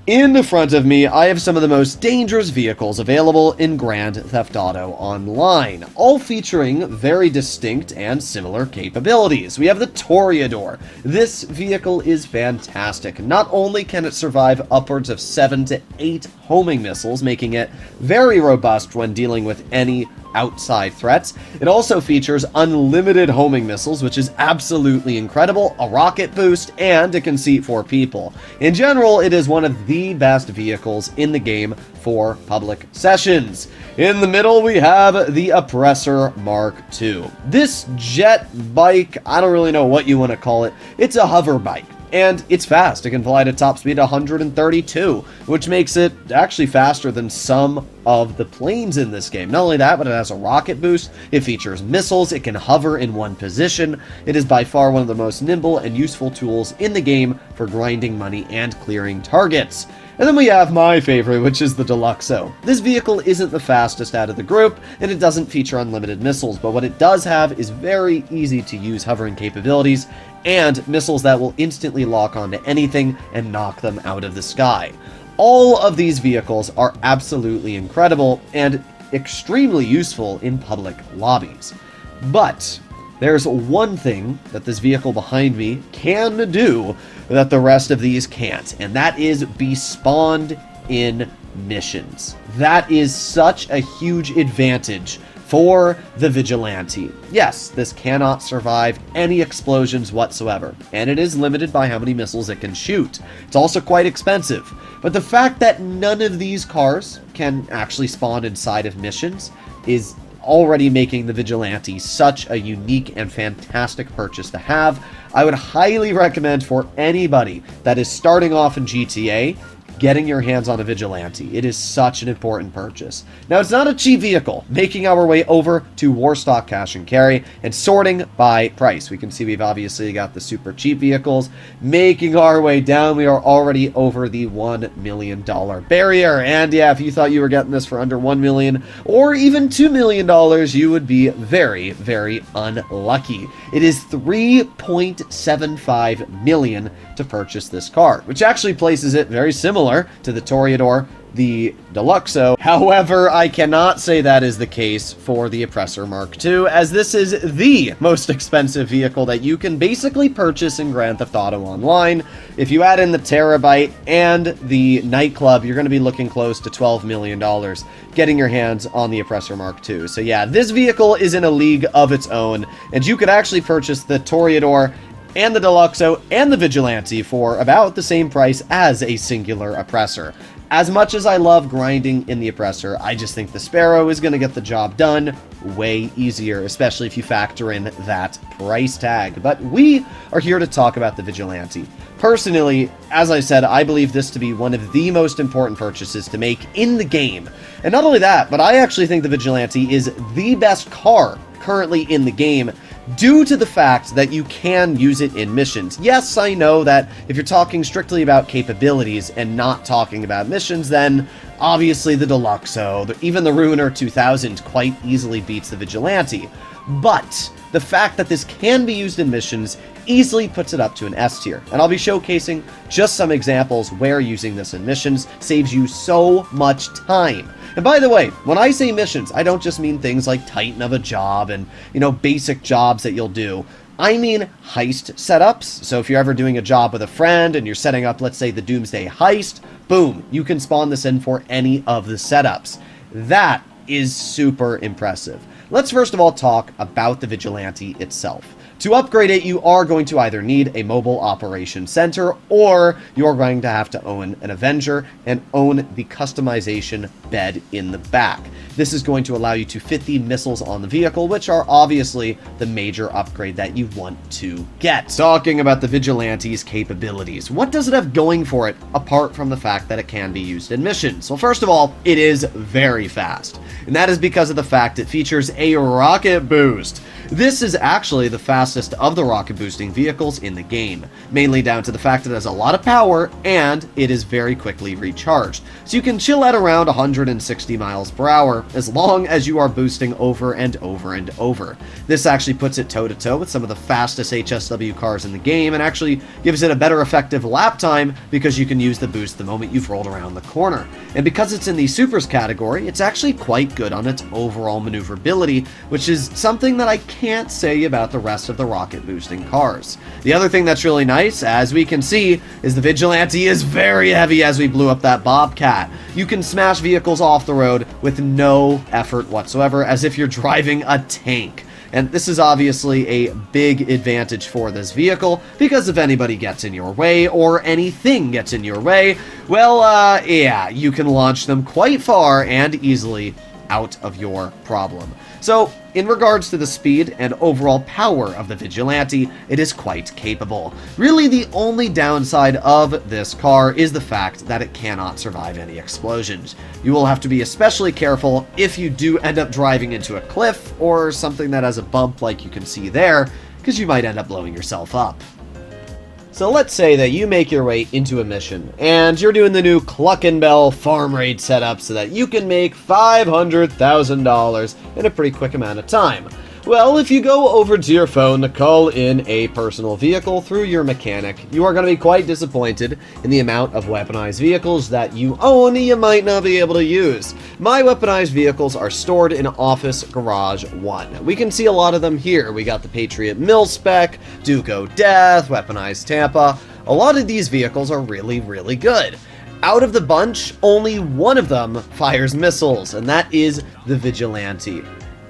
In front of me, I have some of the most dangerous vehicles available in Grand Theft Auto Online, all featuring very distinct and similar capabilities. We have the Toreador. This vehicle is fantastic. Not only can it survive upwards of 7 to 8 homing missiles, making it very robust when dealing with any outside threats, it also features unlimited homing missiles, which is absolutely incredible, a rocket boost, and it can seat 4 people. In general, it is one of the best vehicles in the game for public sessions. In the middle, we have the Oppressor Mark II. This jet bike, I don't really know what you want to call it, it's a hover bike. And it's fast. It can fly at a top speed of 132, which makes it actually faster than some of the planes in this game. Not only that, but it has a rocket boost, it features missiles, it can hover in one position. It is by far one of the most nimble and useful tools in the game for grinding money and clearing targets. And then we have my favorite, which is the Deluxo. This vehicle isn't the fastest out of the group, and it doesn't feature unlimited missiles, but what it does have is very easy to use hovering capabilities and missiles that will instantly lock onto anything and knock them out of the sky. All of these vehicles are absolutely incredible and extremely useful in public lobbies. But there's one thing that this vehicle behind me can do that the rest of these can't, and that is be spawned in missions. That is such a huge advantage for the Vigilante. Yes, this cannot survive any explosions whatsoever, and it is limited by how many missiles it can shoot. It's also quite expensive, but the fact that none of these cars can actually spawn inside of missions is already making the Vigilante such a unique and fantastic purchase to have. I would highly recommend for anybody that is starting off in GTA, getting your hands on a Vigilante. It is such an important purchase. Now, it's not a cheap vehicle. Making our way over to Warstock Cash and Carry and sorting by price. We can see we've obviously got the super cheap vehicles. Making our way down, we are already over the $1 million barrier. And yeah, if you thought you were getting this for under $1 million or even $2 million, you would be very, very unlucky. It is $3.75 million to purchase this car, which actually places it very similar to the Toreador, the Deluxo. However, I cannot say that is the case for the Oppressor Mark II, as this is the most expensive vehicle that you can basically purchase in Grand Theft Auto Online. If you add in the Terabyte and the Nightclub, you're going to be looking close to $12 million getting your hands on the Oppressor Mark II. So yeah, this vehicle is in a league of its own, and you could actually purchase the Toreador and the Deluxo and the Vigilante for about the same price as a singular Oppressor. As much as I love grinding in the Oppressor, I just think the Sparrow is going to get the job done way easier, especially if you factor in that price tag. But we are here to talk about the Vigilante. Personally, as I said, I believe this to be one of the most important purchases to make in the game. And not only that, but I actually think the Vigilante is the best car currently in the game, due to the fact that you can use it in missions. Yes, I know that if you're talking strictly about capabilities and not talking about missions, then obviously the Deluxo, even the Ruiner 2000 quite easily beats the Vigilante. But the fact that this can be used in missions easily puts it up to an S tier. And I'll be showcasing just some examples where using this in missions saves you so much time. And by the way, when I say missions, I don't just mean things like Titan of a job and, basic jobs that you'll do. I mean heist setups. So if you're ever doing a job with a friend and you're setting up, let's say, the Doomsday heist, boom, you can spawn this in for any of the setups. That is super impressive. Let's first of all talk about the Vigilante itself. To upgrade it, you are going to either need a mobile operations center, or you're going to have to own an Avenger and own the customization bed in the back. This is going to allow you to fit the missiles on the vehicle, which are obviously the major upgrade that you want to get. Talking about the Vigilante's capabilities, what does it have going for it apart from the fact that it can be used in missions? Well, first of all, it is very fast, and that is because of the fact it features a rocket boost. This is actually the fastest fastest of the rocket boosting vehicles in the game, mainly down to the fact that it has a lot of power and it is very quickly recharged. So you can chill at around 160 miles per hour as long as you are boosting over and over and over. This actually puts it toe-to-toe with some of the fastest HSW cars in the game and actually gives it a better effective lap time because you can use the boost the moment you've rolled around the corner. And because it's in the supers category, it's actually quite good on its overall maneuverability, which is something that I can't say about the rest of the rocket boosting cars. The other thing that's really nice, as we can see, is the Vigilante is very heavy as we blew up that Bobcat. You can smash vehicles off the road with no effort whatsoever, as if you're driving a tank. And this is obviously a big advantage for this vehicle, because if anybody gets in your way, or anything gets in your way, well, yeah, you can launch them quite far and easily out of your problem. So, in regards to the speed and overall power of the Vigilante, it is quite capable. Really, the only downside of this car is the fact that it cannot survive any explosions. You will have to be especially careful if you do end up driving into a cliff or something that has a bump like you can see there, because you might end up blowing yourself up. So let's say that you make your way into a mission, and you're doing the new Cluckin' Bell farm raid setup so that you can make $500,000 in a pretty quick amount of time. Well, if you go over to your phone to call in a personal vehicle through your mechanic, you are going to be quite disappointed in the amount of weaponized vehicles that you own you might not be able to use. My weaponized vehicles are stored in Office Garage 1. We can see a lot of them here. We got the Patriot Mil-Spec, Duco Death, Weaponized Tampa. A lot of these vehicles are really, really good. Out of the bunch, only one of them fires missiles, and that is the Vigilante.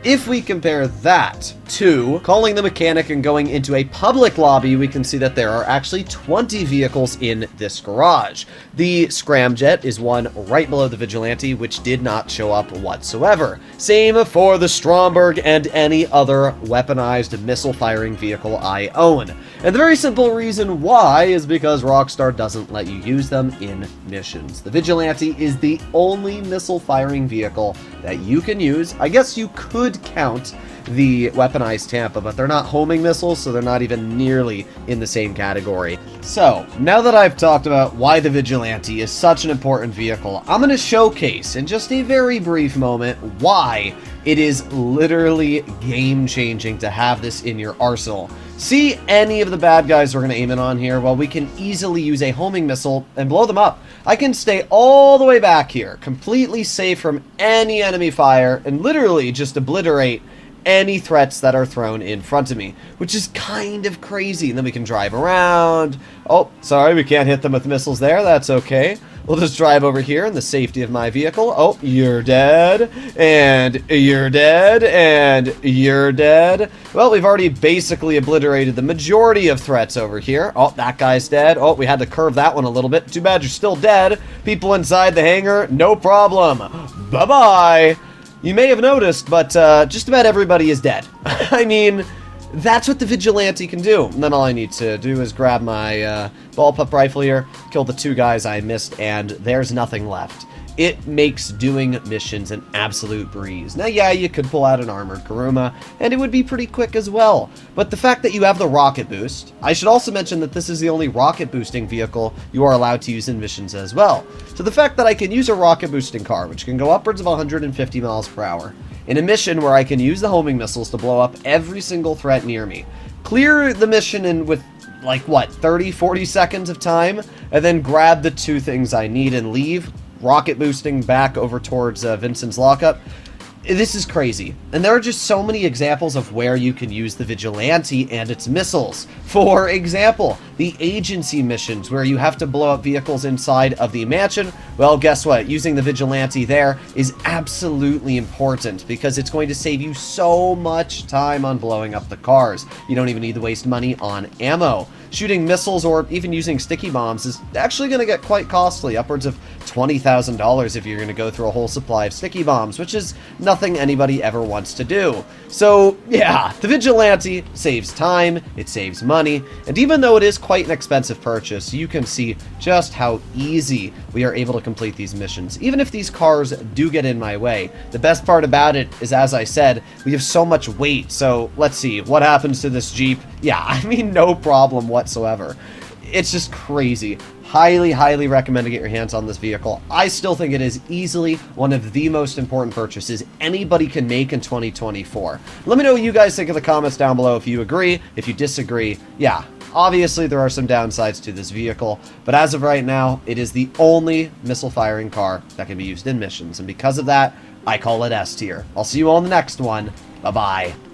If we compare that to calling the mechanic and going into a public lobby, we can see that there are actually 20 vehicles in this garage. The Scramjet is one right below the Vigilante, which did not show up whatsoever. Same for the Stromberg and any other weaponized missile-firing vehicle I own. And the very simple reason why is because Rockstar doesn't let you use them in missions. The Vigilante is the only missile-firing vehicle that you can use. I guess you could count the weaponized Tampa, but they're not homing missiles, so they're not even nearly in the same category. So, now that I've talked about why the Vigilante is such an important vehicle, I'm going to showcase in just a very brief moment why it is literally game-changing to have this in your arsenal. See any of the bad guys we're going to aim in on here? Well, we can easily use a homing missile and blow them up. I can stay all the way back here, completely safe from any enemy fire, and literally just obliterate any threats that are thrown in front of me, which is kind of crazy. And then we can drive around. Oh, sorry, we can't hit them with missiles there. That's okay. We'll just drive over here in the safety of my vehicle. Oh, you're dead, and you're dead, and you're dead. Well, we've already basically obliterated the majority of threats over here. Oh, that guy's dead. Oh, we had to curve that one a little bit. Too bad you're still dead. People inside the hangar, no problem. Bye-bye. You may have noticed, but just about everybody is dead. I mean, that's what the Vigilante can do. And then all I need to do is grab my bullpup rifle here, kill the two guys I missed, and there's nothing left. It makes doing missions an absolute breeze. Now, yeah, you could pull out an armored Kuruma, and it would be pretty quick as well. But the fact that you have the rocket boost, I should also mention that this is the only rocket boosting vehicle you are allowed to use in missions as well. So the fact that I can use a rocket boosting car, which can go upwards of 150 miles per hour, in a mission where I can use the homing missiles to blow up every single threat near me, clear the mission in with, like, what, 30, 40 seconds of time, and then grab the two things I need and leave, rocket boosting back over towards Vincent's lockup. This is crazy. And there are just so many examples of where you can use the Vigilante and its missiles. For example, the agency missions where you have to blow up vehicles inside of the mansion. Well, guess what? Using the Vigilante there is absolutely important because it's going to save you so much time on blowing up the cars. You don't even need to waste money on ammo. Shooting missiles or even using sticky bombs is actually going to get quite costly, upwards of $20,000 if you're going to go through a whole supply of sticky bombs, which is nothing anybody ever wants to do. So, yeah, the Vigilante saves time, it saves money, and even though it is quite an expensive purchase. You can see just how easy we are able to complete these missions, even if these cars do get in my way. The best part about it is, as I said, we have so much weight. So let's see what happens to this Jeep. Yeah, I mean, no problem whatsoever. It's just crazy. Highly, highly recommend to get your hands on this vehicle. I still think it is easily one of the most important purchases anybody can make in 2024. Let me know what you guys think in the comments down below if you agree, if you disagree. Yeah, obviously there are some downsides to this vehicle, but as of right now, it is the only missile-firing car that can be used in missions, and because of that, I call it S tier. I'll see you all in the next one. Bye-bye.